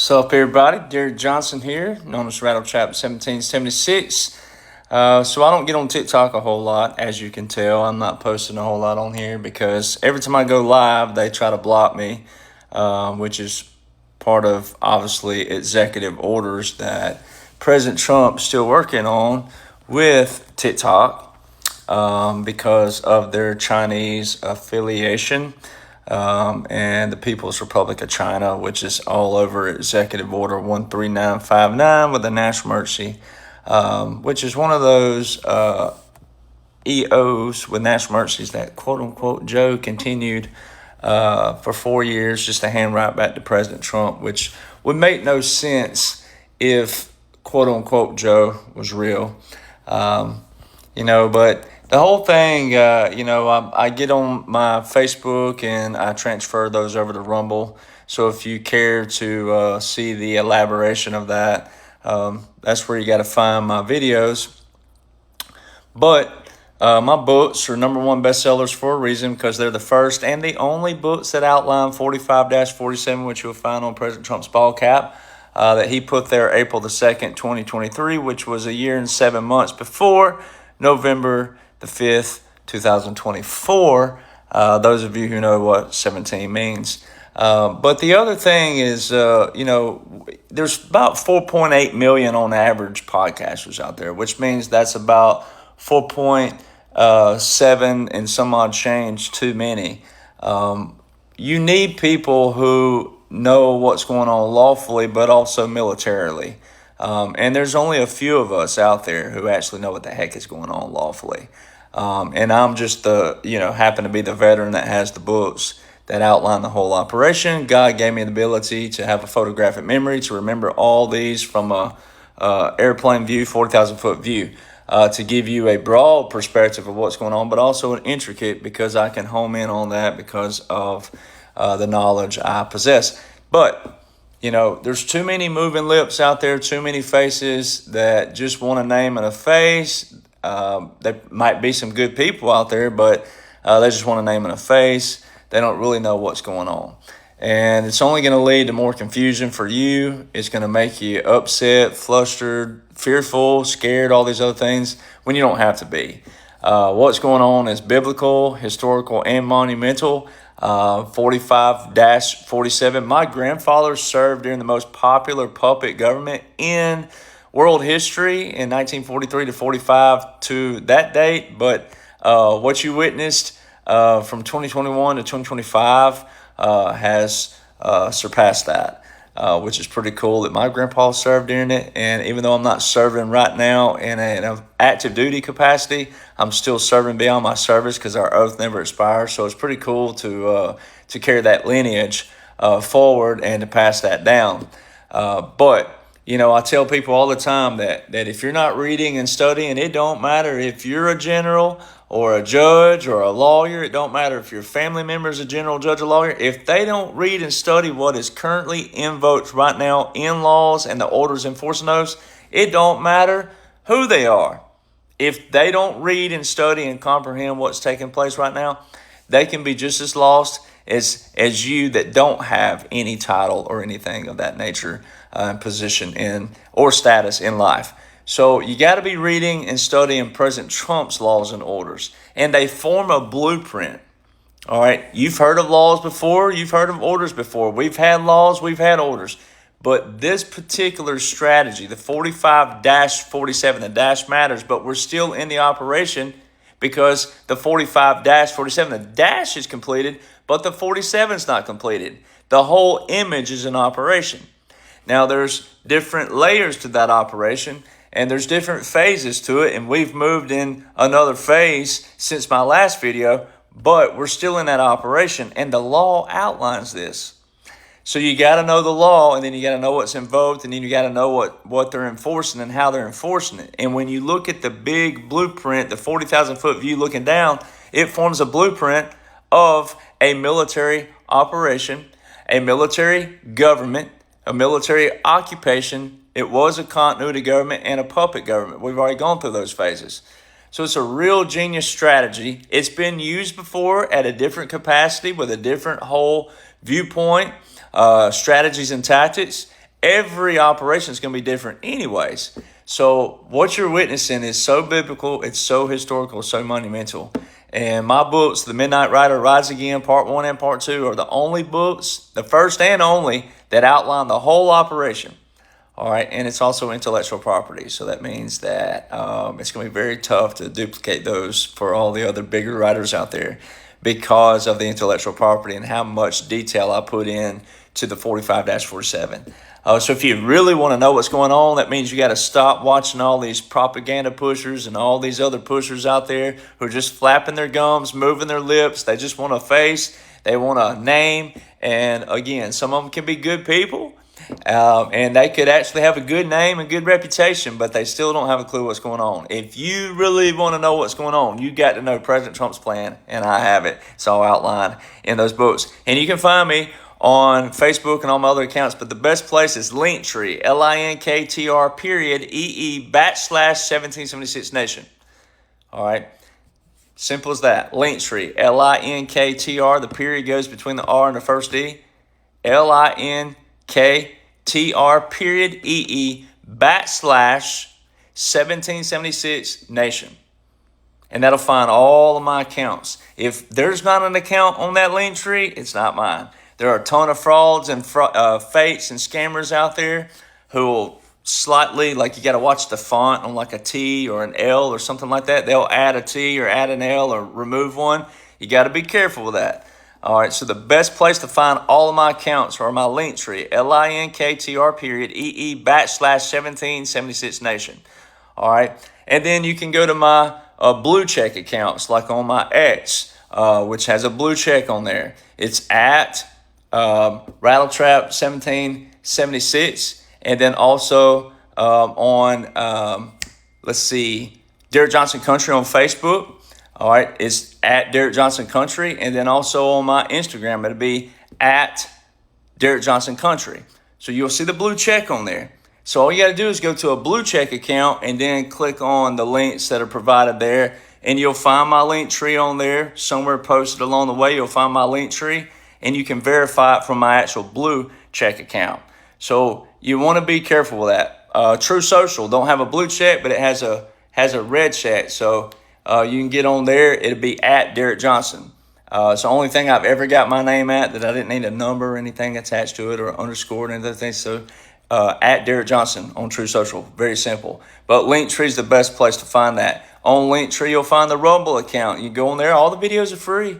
Sup, everybody? Derek Johnson here, known as Rattle Trap 1776. So I don't get on TikTok a whole lot, as you can tell. I'm not posting a whole lot on here because every time I go live, they try to block me, which is part of, obviously, executive orders that President Trump's still working on with TikTok because of their Chinese affiliation. And the People's Republic of China, which is all over Executive Order 13959 with the national emergency, which is one of those EOs with national emergencies that quote-unquote Joe continued for 4 years just to hand right back to President Trump, which would make no sense if quote-unquote Joe was real. But the whole thing, I get on my Facebook and I transfer those over to Rumble. So if you care to see the elaboration of that, that's where you got to find my videos. But my books are number one bestsellers for a reason, because they're the first and the only books that outline 45-47, which you'll find on President Trump's ball cap, that he put there April the 2nd, 2023, which was a year and 7 months before November the 5th, 2024, those of you who know what 17 means. But the other thing is, there's about 4.8 million on average podcasters out there, which means that's about 4.7 and some odd change too many. You need people who know what's going on lawfully, but also militarily. And there's only a few of us out there who actually know what the heck is going on lawfully. And I'm just happen to be the veteran that has the books that outline the whole operation. God gave me the ability to have a photographic memory to remember all these from a airplane view, 40,000 foot view, to give you a broad perspective of what's going on, but also an intricate, because I can home in on that because of the knowledge I possess. But there's too many moving lips out there, too many faces that just want a name and a face. There might be some good people out there, but they just want a name and a face. They don't really know what's going on. And it's only going to lead to more confusion for you. It's going to make you upset, flustered, fearful, scared, all these other things, when you don't have to be. What's going on is biblical, historical, and monumental. 45-47. My grandfather served during the most popular puppet government in world history in 1943 to 45 to that date. But what you witnessed from 2021 to 2025 has surpassed that, which is pretty cool that my grandpa served during it. And even though I'm not serving right now in an active duty capacity, I'm still serving beyond my service because our oath never expires. So it's pretty cool to carry that lineage forward and to pass that down. But I tell people all the time that if you're not reading and studying, it don't matter if you're a general or a judge or a lawyer. It don't matter if your family member is a general, judge, or lawyer. If they don't read and study what is currently invoked right now in laws and the orders enforcing those, it don't matter who they are. If they don't read and study and comprehend what's taking place right now, they can be just as lost as you that don't have any title or anything of that nature, position in or status in life. So you got to be reading and studying President Trump's laws and orders, and they form a blueprint. All right, you've heard of laws before, you've heard of orders before. We've had laws, we've had orders. But this particular strategy, the 45-47, the dash matters, but we're still in the operation because the 45-47, the dash is completed, but the 47 is not completed. The whole image is in operation. Now, there's different layers to that operation, and there's different phases to it, and we've moved in another phase since my last video, but we're still in that operation, and the law outlines this. So you got to know the law, and then you got to know what's invoked, and then you got to know what they're enforcing and how they're enforcing it. And when you look at the big blueprint, the 40,000 foot view looking down, it forms a blueprint of a military operation, a military government, a military occupation. It was a continuity government and a puppet government. We've already gone through those phases. So it's a real genius strategy. It's been used before at a different capacity with a different whole viewpoint, strategies and tactics. every operation is going to be different anyways. So what you're witnessing is so biblical, it's so historical, so monumental. And my books, The Midnight Rider, Rise Again, Part 1 and Part 2, are the only books, the first and only, that outline the whole operation. All right, and it's also intellectual property. So that means that it's going to be very tough to duplicate those for all the other bigger writers out there because of the intellectual property and how much detail I put in to the 45-47. So if you really want to know what's going on, that means you got to stop watching all these propaganda pushers and all these other pushers out there who are just flapping their gums, moving their lips. They just want a face. They want a name. And again, some of them can be good people. And they could actually have a good name and good reputation, but they still don't have a clue what's going on. If you really want to know what's going on, you got to know President Trump's plan, and I have it. It's all outlined in those books. And you can find me on Facebook and all my other accounts, but the best place is Linktree, linktr.ee/1776 Nation. All right. Simple as that. Linktree, linktr, the period goes between the R and the first D, linktr.ee/1776 Nation. And that'll find all of my accounts. If there's not an account on that Linktree, it's not mine. There are a ton of frauds and fakes and scammers out there who will slightly, like you got to watch the font on like a T or an L or something like that. They'll add a T or add an L or remove one. You got to be careful with that. All right, so the best place to find all of my accounts are my Linktree, linktr.ee/1776 Nation. All right, and then you can go to my blue check accounts, like on my X, which has a blue check on there. It's at Rattletrap 1776, and then also on Derek Johnson Country on Facebook. All right, it's at Derek Johnson Country, and then also on my Instagram, it'll be at Derek Johnson Country. So you'll see the blue check on there. So all you got to do is go to a blue check account and then click on the links that are provided there, and you'll find my Linktree on there. Somewhere posted along the way, you'll find my Linktree, and you can verify it from my actual blue check account. So you want to be careful with that. True Social don't have a blue check, but it has a red check. So you can get on there. It'll be at Derek Johnson. It's the only thing I've ever got my name at that I didn't need a number or anything attached to it or underscored and other things. So at Derek Johnson on True Social. Very simple. But Linktree is the best place to find that. On Linktree, you'll find the Rumble account. You go on there. All the videos are free.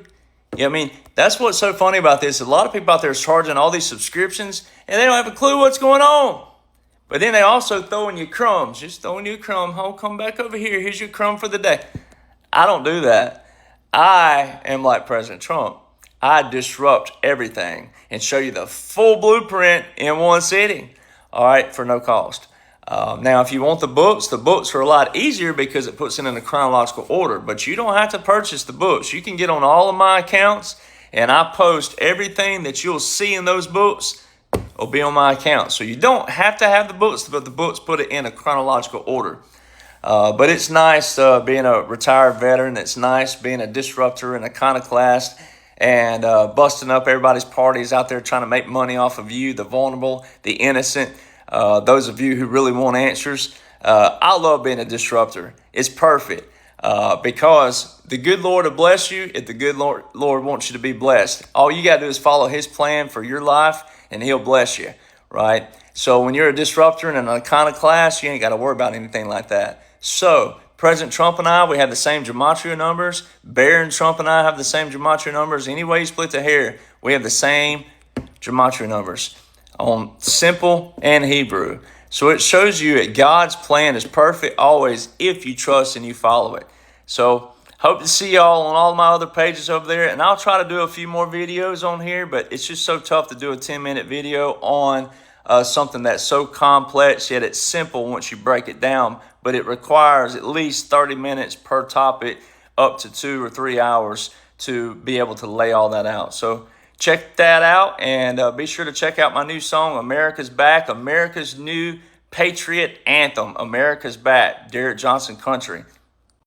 I mean, that's what's so funny about this. A lot of people out there are charging all these subscriptions, and they don't have a clue what's going on. But then they also throwing you crumbs. Just throwing you a crumb. Oh, come back over here. Here's your crumb for the day. I don't do that. I am like President Trump. I disrupt everything and show you the full blueprint in one sitting. All right, for no cost. Now, if you want the books are a lot easier because it puts it in a chronological order. But you don't have to purchase the books. You can get on all of my accounts, and I post everything that you'll see in those books will be on my account. So you don't have to have the books, but the books put it in a chronological order. But it's nice being a retired veteran. It's nice being a disruptor and iconoclast and busting up everybody's parties out there trying to make money off of you, the vulnerable, the innocent, those of you who really want answers. I love being a disruptor. It's perfect because the good Lord will bless you if the good Lord wants you to be blessed. All you got to do is follow his plan for your life and he'll bless you, right? So when you're a disruptor and an iconoclast, you ain't got to worry about anything like that. So President Trump and I, we have the same gematria numbers. Barron Trump and I have the same gematria numbers. Any way you split the hair, we have the same gematria numbers on simple and Hebrew. So it shows you that God's plan is perfect always if you trust and you follow it. So hope to see y'all on all my other pages over there. And I'll try to do a few more videos on here, but it's just so tough to do a 10-minute video on something that's so complex, yet it's simple once you break it down. But it requires at least 30 minutes per topic, up to 2 or 3 hours to be able to lay all that out. So check that out, and be sure to check out my new song, America's Back, America's new patriot anthem, America's Back, Derek Johnson Country.